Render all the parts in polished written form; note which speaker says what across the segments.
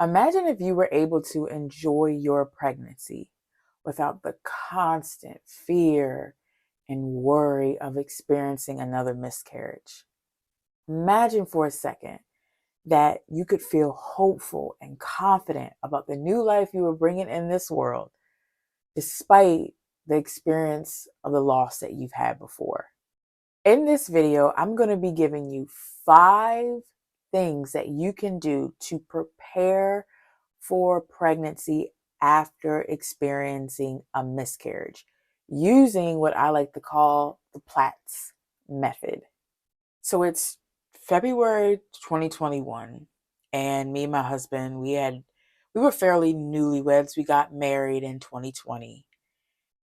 Speaker 1: Imagine if you were able to enjoy your pregnancy without the constant fear and worry of experiencing another miscarriage. Imagine for a second that you could feel hopeful and confident about the new life you were bringing in this world, despite the experience of the loss that you've had before. In this video, I'm going to be giving you 5 things that you can do to prepare for pregnancy after experiencing a miscarriage using what I like to call the Platts method. So it's February 2021, and me and my husband, we were fairly newlyweds. We got married in 2020,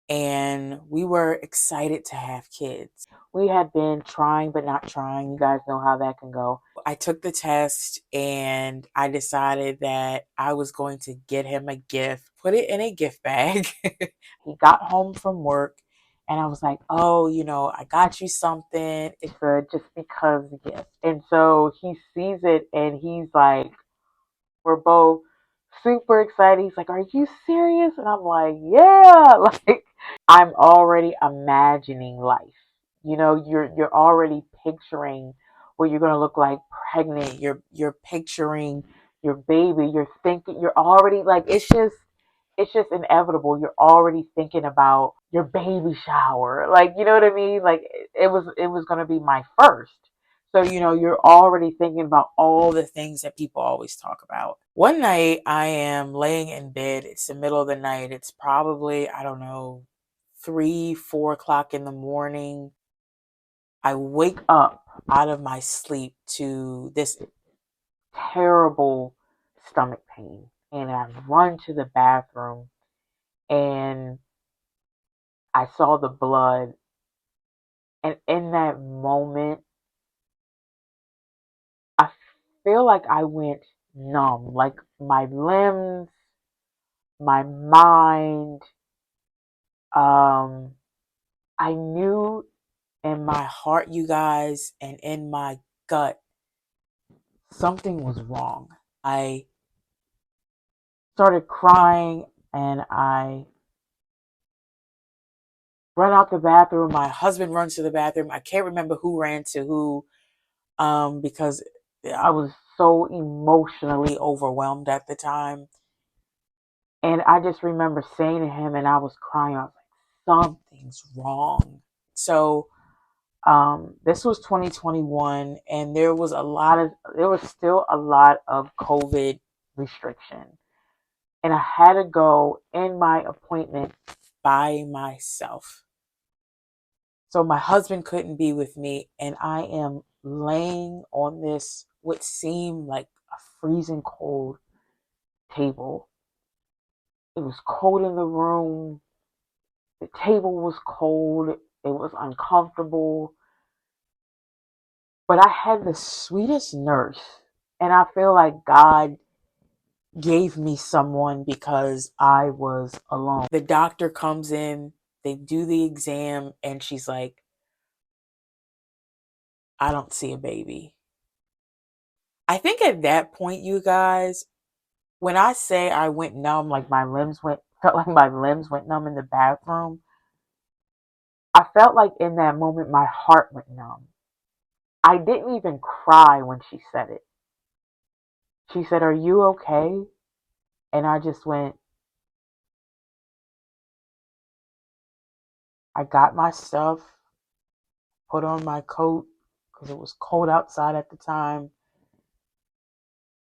Speaker 1: and we were excited to have kids. We had been trying but not trying. You guys know how that can go. I took the test and I decided that I was going to get him a gift, put it in a gift bag. He got home from work and I was like, oh, I got you something. It's a just because gift. And so he sees it and he's like, we're both super excited. He's like, are you serious? And I'm like, yeah. Like, I'm already imagining life. You're already picturing what you're gonna look like pregnant. You're picturing your baby. You're thinking. You're already like it's just inevitable. You're already thinking about your baby shower. Like, you know what I mean? Like it was gonna be my first. So, you're already thinking about all the things that people always talk about. One night I am laying in bed. It's the middle of the night. It's probably, I don't know, 3, 4 o'clock in the morning. I wake up out of my sleep to this terrible stomach pain. And I run to the bathroom and I saw the blood. And in that moment, I feel like I went numb. Like my limbs, my mind, um, I knew in my heart, you guys, and in my gut, something was wrong. I started crying and I run out the bathroom. My husband runs to the bathroom. I can't remember who ran to who because I was so emotionally overwhelmed at the time. And I just remember saying to him, and I was crying, I was like, something's wrong. So this was 2021, and there was still a lot of COVID restriction. And I had to go in my appointment by myself. So my husband couldn't be with me, and I am laying on this, what seemed like a freezing cold table. It was cold in the room. The table was cold. It was uncomfortable. But I had the sweetest nurse. And I feel like God gave me someone because I was alone. The doctor comes in, they do the exam, and she's like, I don't see a baby. I think at that point, you guys, when I say I went numb, like felt like my limbs went numb in the bathroom, I felt like in that moment my heart went numb. I didn't even cry when she said it. She said, are you okay? And I just went, I got my stuff, put on my coat because it was cold outside at the time.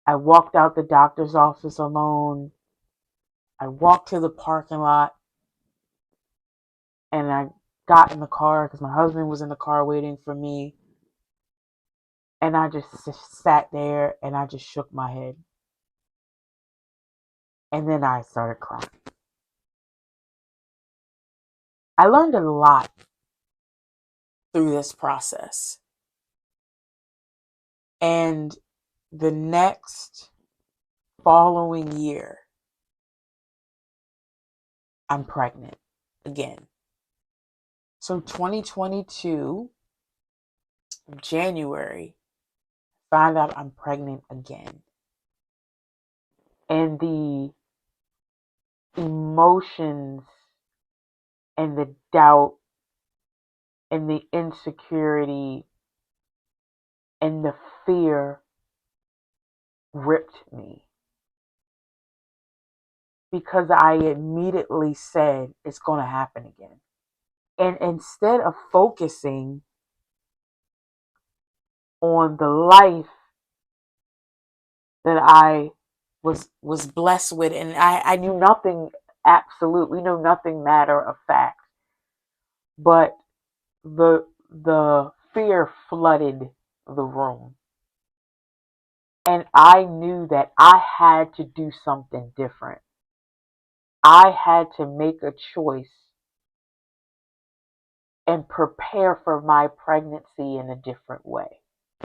Speaker 1: I walked out the doctor's office alone. I walked to the parking lot and I got in the car because my husband was in the car waiting for me. And I just sat there and I just shook my head. And then I started crying. I learned a lot through this process. And the next following year, I'm pregnant again. So 2022, January, find out I'm pregnant again. and the emotions and the doubt and the insecurity and the fear ripped me because I immediately said it's going to happen again. And instead of focusing on the life that I was blessed with, and I knew nothing absolute, we know nothing matter of fact, but the fear flooded the room. And I knew that I had to do something different. I had to make a choice and prepare for my pregnancy in a different way.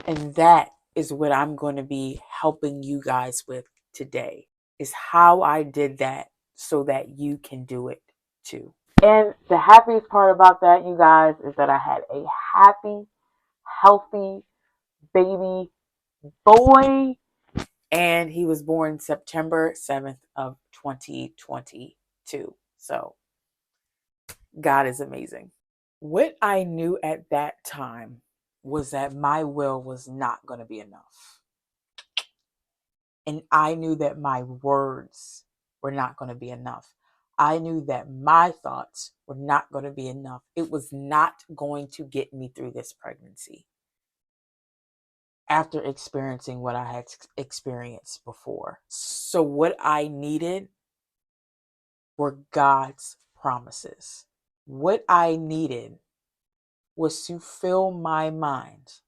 Speaker 1: And that is what I'm going to be helping you guys with today, is how I did that so that you can do it too. And the happiest part about that, you guys, is that I had a happy, healthy baby boy, and he was born September 7th of 2022. So God is amazing. What I knew at that time was that my will was not going to be enough. And I knew that my words were not going to be enough. I knew that my thoughts were not going to be enough. It was not going to get me through this pregnancy after experiencing what I had experienced before. So, what I needed were God's promises. What I needed was to fill my mind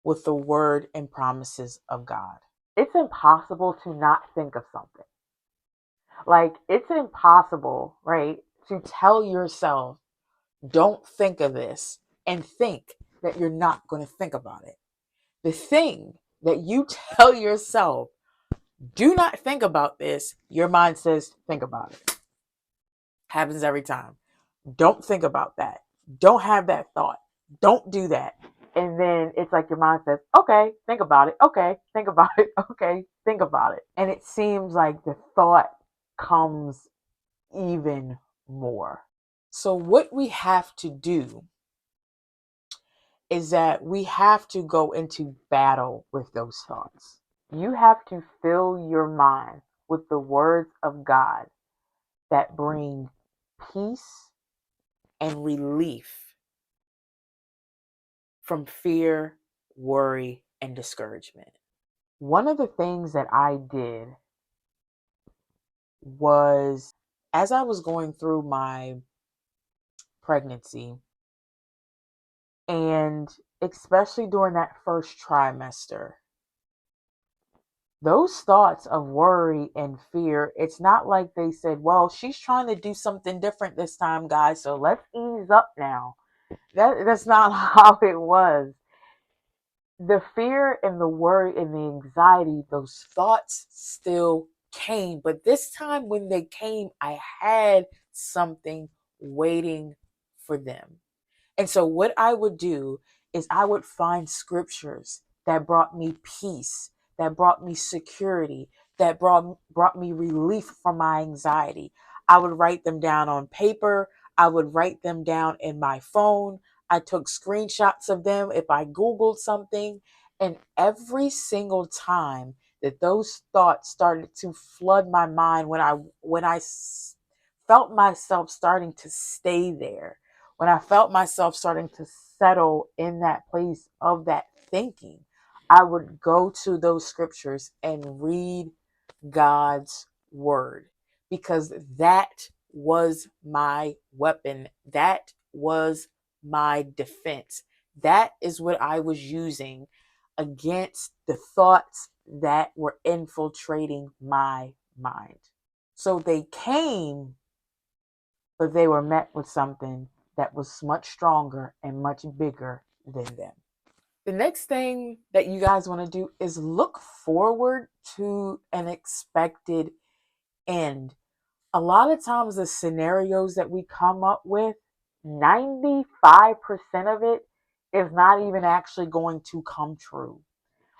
Speaker 1: with the word and promises of God. It's impossible to not think of something. Like, it's impossible, right, to tell yourself, don't think of this, and think that you're not going to think about it. The thing that you tell yourself, do not think about this, your mind says, think about it. Happens every time. Don't think about that. Don't have that thought. Don't do that. And then it's like your mind says, okay, think about it. Okay, think about it. Okay, think about it. And it seems like the thought comes even more. So, what we have to do is that we have to go into battle with those thoughts. You have to fill your mind with the words of God that bring peace and relief from fear, worry, and discouragement. One of the things that I did was, as I was going through my pregnancy, and especially during that first trimester, those thoughts of worry and fear, it's not like they said, well, she's trying to do something different this time, guys, so let's ease up now. That's not how it was. The fear and the worry and the anxiety, those thoughts still came. But this time when they came, I had something waiting for them. And so what I would do is I would find scriptures that brought me peace, that brought me security, that brought me relief from my anxiety. I would write them down on paper. I would write them down in my phone. I took screenshots of them if I Googled something. And every single time that those thoughts started to flood my mind, when I felt myself starting to stay there, when I felt myself starting to settle in that place of that thinking, I would go to those scriptures and read God's word, because that was my weapon. That was my defense. That is what I was using against the thoughts that were infiltrating my mind. So they came, but they were met with something that was much stronger and much bigger than them. The next thing that you guys want to do is look forward to an expected end. A lot of times, the scenarios that we come up with, 95% of it is not even actually going to come true.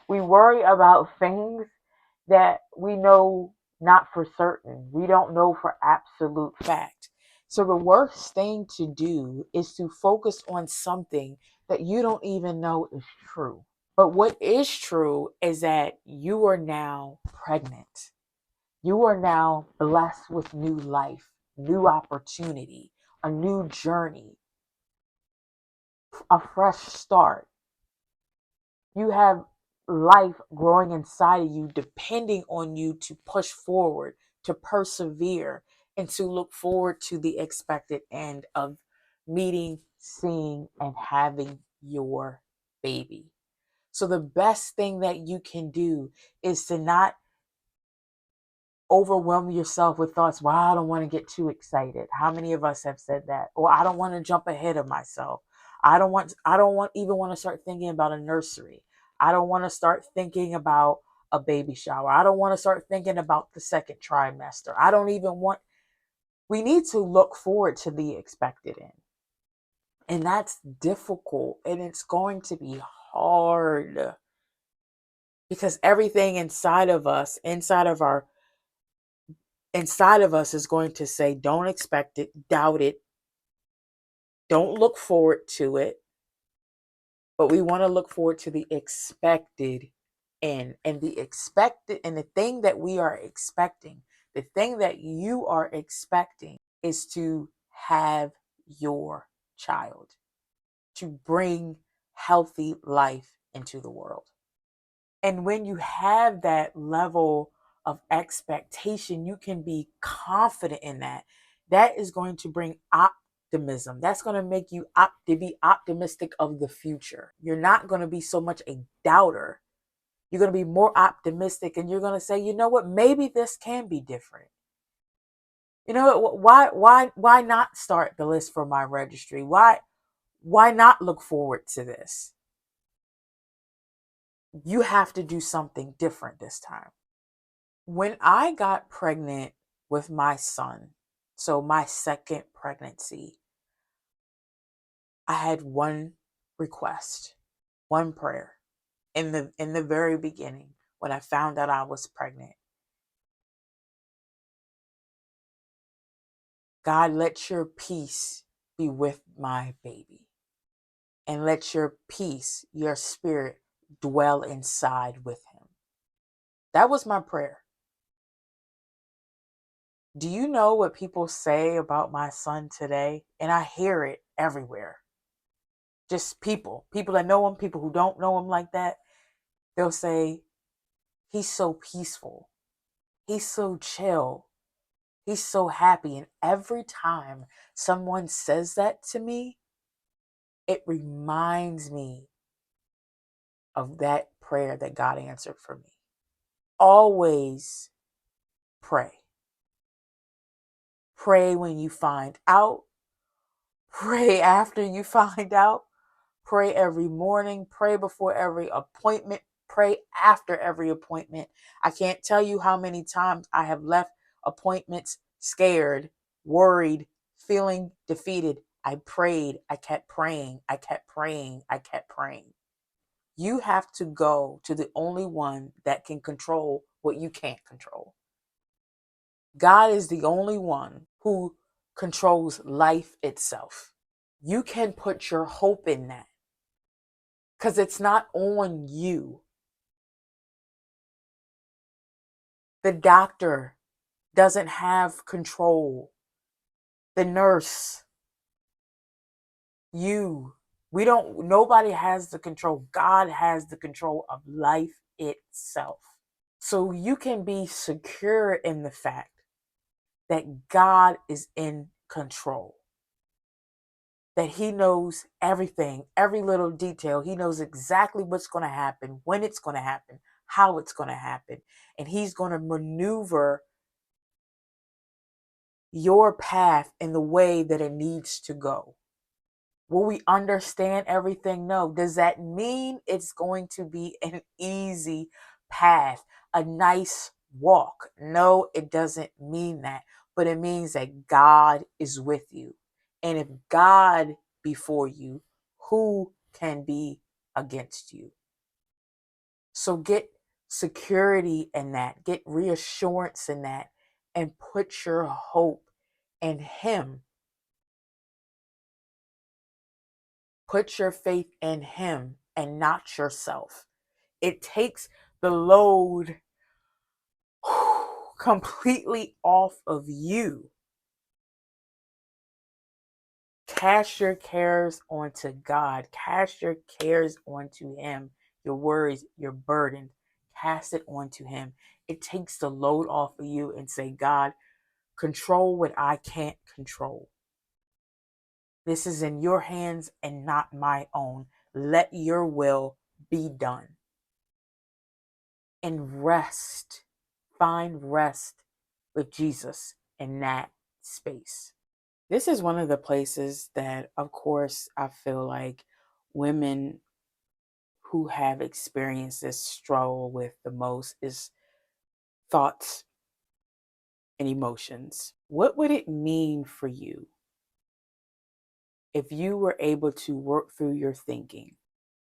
Speaker 1: We worry about things that we know not for certain. We don't know for absolute fact. So the worst thing to do is to focus on something that you don't even know is true. But what is true is that you are now pregnant. You are now blessed with new life, new opportunity, a new journey, a fresh start. You have life growing inside of you, depending on you to push forward, to persevere, and to look forward to the expected end of meeting, seeing, and having your baby. So, the best thing that you can do is to not overwhelm yourself with thoughts, well, I don't want to get too excited. How many of us have said that? Or I don't want to jump ahead of myself. I don't want even want to start thinking about a nursery. I don't want to start thinking about a baby shower. I don't want to start thinking about the second trimester. I don't even want We need to look forward to the expected end. And that's difficult and it's going to be hard because everything inside of us is going to say, don't expect it, doubt it, don't look forward to it. But we want to look forward to the expected end. And the thing that we are expecting, the thing that you are expecting is to have your child, to bring healthy life into the world. And when you have that level of expectation, you can be confident in that. That is going to bring optimism. That's going to make you to be optimistic of the future. You're not going to be so much a doubter. You're going to be more optimistic and you're going to say, you know what, maybe this can be different. You know what, why not start the list for my registry? Why not look forward to this? You have to do something different this time. When I got pregnant with my son, so my second pregnancy, I had one request, one prayer in the very beginning when I found out I was pregnant. God, let your peace be with my baby. And let your peace, your spirit, dwell inside with him. That was my prayer. Do you know what people say about my son today? And I hear it everywhere. Just people that know him, people who don't know him like that, they'll say, he's so peaceful. He's so chill. He's so happy. And every time someone says that to me, it reminds me of that prayer that God answered for me. Always pray. Pray when you find out. Pray after you find out. Pray every morning. Pray before every appointment. Pray after every appointment. I can't tell you how many times I have left appointments scared, worried, feeling defeated. I prayed. I kept praying. I kept praying. I kept praying. You have to go to the only one that can control what you can't control. God is the only one who controls life itself. You can put your hope in that because it's not on you. The doctor doesn't have control. The nurse, you, nobody has the control. God has the control of life itself. So you can be secure in the fact that God is in control, that he knows everything, every little detail. He knows exactly what's going to happen, when it's going to happen, how it's going to happen. And he's going to maneuver your path in the way that it needs to go. Will we understand everything? No. Does that mean it's going to be an easy path, a nice walk? No, it doesn't mean that. But it means that God is with you. And if God be for you, who can be against you? So security in that, get reassurance in that, and put your hope in Him. Put your faith in Him and not yourself. It takes the load completely off of you. Cast your cares onto God. Cast your cares onto Him. Your worries, your burden, cast it onto Him. It takes the load off of you and say, God, control what I can't control. This is in your hands and not my own. Let your will be done. And rest. Find rest with Jesus in that space. This is one of the places that, of course, I feel like women who have experienced this struggle with the most is thoughts and emotions. What would it mean for you if you were able to work through your thinking,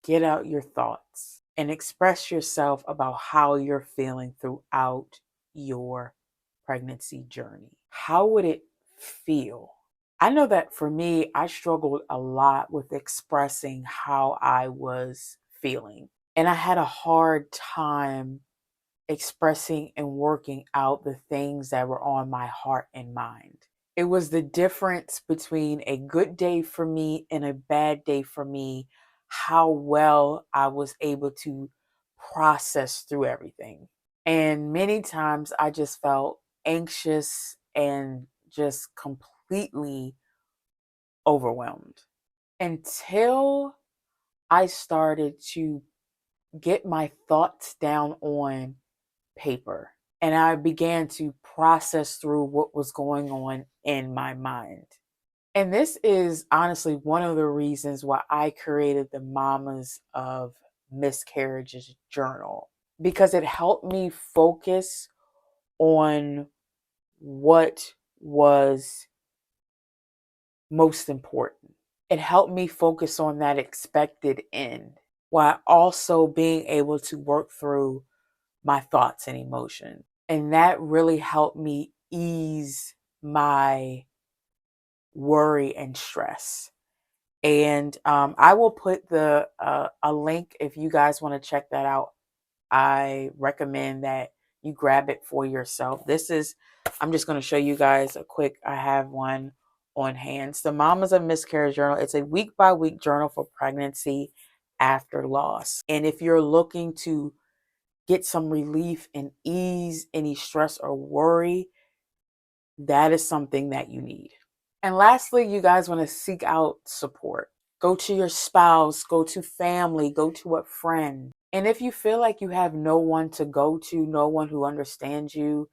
Speaker 1: get out your thoughts, and express yourself about how you're feeling throughout your pregnancy journey? How would it feel? I know that for me, I struggled a lot with expressing how I was feeling. And I had a hard time expressing and working out the things that were on my heart and mind. It was the difference between a good day for me and a bad day for me, how well I was able to process through everything. And many times I just felt anxious and just completely overwhelmed until I started to get my thoughts down on paper and I began to process through what was going on in my mind. And this is honestly one of the reasons why I created the Mamas of Miscarriages journal, because it helped me focus on what was most important. It helped me focus on that expected end while also being able to work through my thoughts and emotions. And that really helped me ease my worry and stress. And I will put a link if you guys want to check that out. I recommend that you grab it for yourself. I'm just going to show you guys I have one on hand. It's the Mamas of Miscarriage Journal. It's a week by week journal for pregnancy after loss. And if you're looking to get some relief and ease any stress or worry, that is something that you need. And lastly, you guys want to seek out support. Go to your spouse, go to family, go to a friend. And if you feel like you have no one to go to, no one who understands you,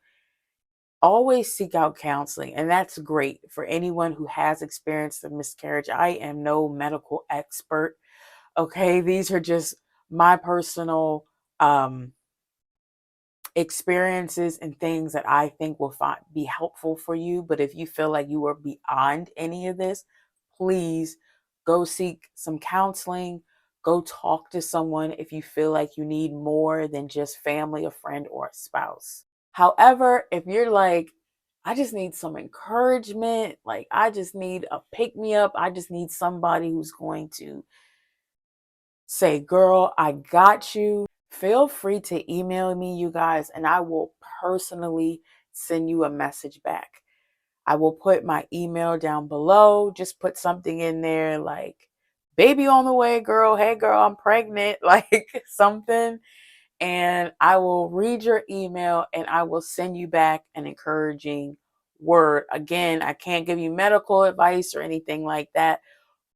Speaker 1: always seek out counseling. And that's great for anyone who has experienced a miscarriage. I am no medical expert. Okay, these are just my personal experiences and things that I think will be helpful for you. But if you feel like you are beyond any of this, please go seek some counseling. Go talk to someone if you feel like you need more than just family, a friend, or a spouse. However, if you're like, I just need some encouragement, like I just need a pick me up, I just need somebody who's going to say, girl, I got you. Feel free to email me, you guys, and I will personally send you a message back. I will put my email down below. Just put something in there like, baby on the way, girl. Hey, girl, I'm pregnant, like something. And I will read your email and I will send you back an encouraging word. Again, I can't give you medical advice or anything like that.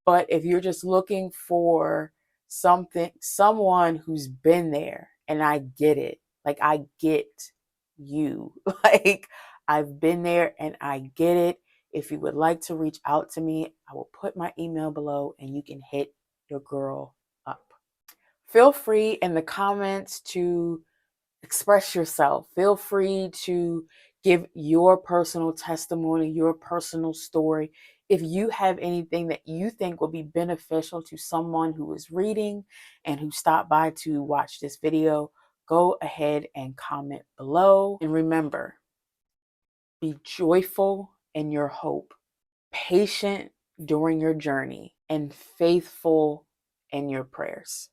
Speaker 1: But if you're just looking for someone who's been there, and I get it, like I get you, like I've been there and I get it. If you would like to reach out to me, I will put my email below and you can hit your girl up. Feel free in the comments to express yourself. Feel free to give your personal testimony, your personal story. If you have anything that you think will be beneficial to someone who is reading and who stopped by to watch this video, go ahead and comment below. And remember, be joyful in your hope, patient during your journey, and faithful in your prayers.